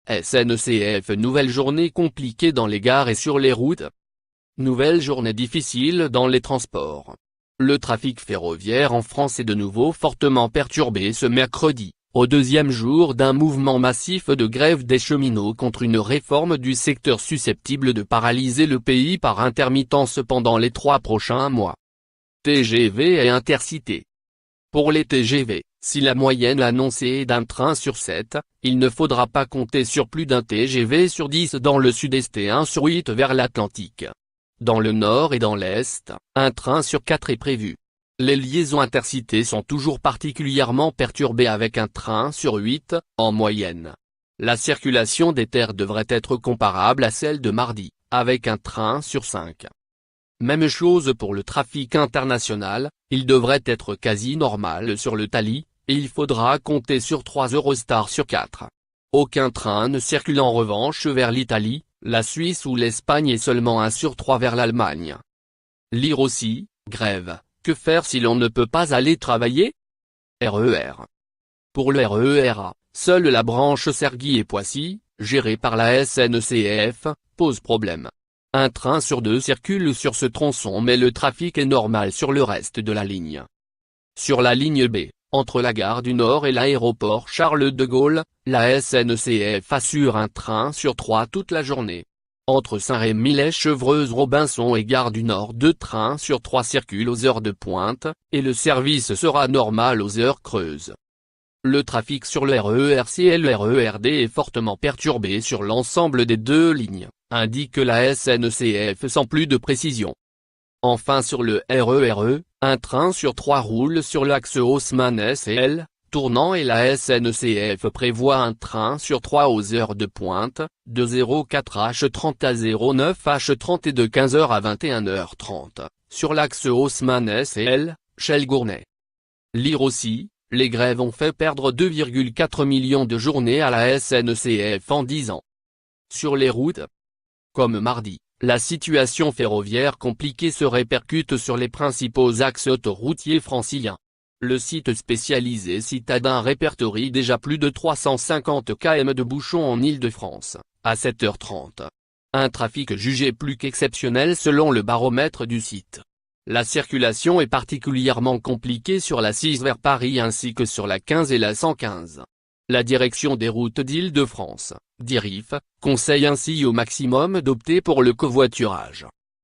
SNCF. Nouvelle journée compliquée dans les gares et sur les routes. Nouvelle journée difficile dans les transports. Le trafic ferroviaire en France est de nouveau fortement perturbé ce mercredi, au deuxième jour d'un mouvement massif de grève des cheminots contre une réforme du secteur susceptible de paralyser le pays par intermittence pendant les 3 prochains mois. TGV et Intercités. Pour les TGV, si la moyenne annoncée est d'un train sur 7, il ne faudra pas compter sur plus d'un TGV sur 10 dans le sud-est et 1 sur 8 vers l'Atlantique. Dans le nord et dans l'est, un train sur 4 est prévu. Les liaisons intercités sont toujours particulièrement perturbées avec un train sur 8, en moyenne. La circulation des terres devrait être comparable à celle de mardi, avec un train sur 5. Même chose pour le trafic international, il devrait être quasi normal sur le Thalys, et il faudra compter sur 3 Eurostars sur 4. Aucun train ne circule en revanche vers l'Italie, la Suisse ou l'Espagne et seulement 1 sur 3 vers l'Allemagne. Lire aussi, grève, que faire si l'on ne peut pas aller travailler? RER. Pour le RER A, seule la branche Cergy et Poissy, gérée par la SNCF, pose problème. Un train sur 2 circule sur ce tronçon mais le trafic est normal sur le reste de la ligne. Sur la ligne B, entre la gare du Nord et l'aéroport Charles de Gaulle, la SNCF assure un train sur 3 toute la journée. Entre Saint-Rémy-lès-Chevreuse-Robinson et gare du Nord 2 trains sur 3 circulent aux heures de pointe, et le service sera normal aux heures creuses. Le trafic sur le RER-C et le RER-D est fortement perturbé sur l'ensemble des 2 lignes, indique la SNCF sans plus de précision. Enfin sur le RER-E, un train sur 3 roule sur l'axe Haussmann-SL, tournant et la SNCF prévoit un train sur 3 aux heures de pointe, de 04h30 à 09h30 et de 15h à 21h30, sur l'axe Haussmann-SL, Chelles-Gournay. Lire aussi, les grèves ont fait perdre 2,4 millions de journées à la SNCF en 10 ans. Sur les routes. Comme mardi, la situation ferroviaire compliquée se répercute sur les principaux axes autoroutiers franciliens. Le site spécialisé Citadin répertorie déjà plus de 350 km de bouchons en Île-de-France, à 7h30. Un trafic jugé plus qu'exceptionnel selon le baromètre du site. La circulation est particulièrement compliquée sur la 6 vers Paris ainsi que sur la 15 et la 115. La direction des routes d'Île-de-France, DIRIF, conseille ainsi au maximum d'opter pour le covoiturage.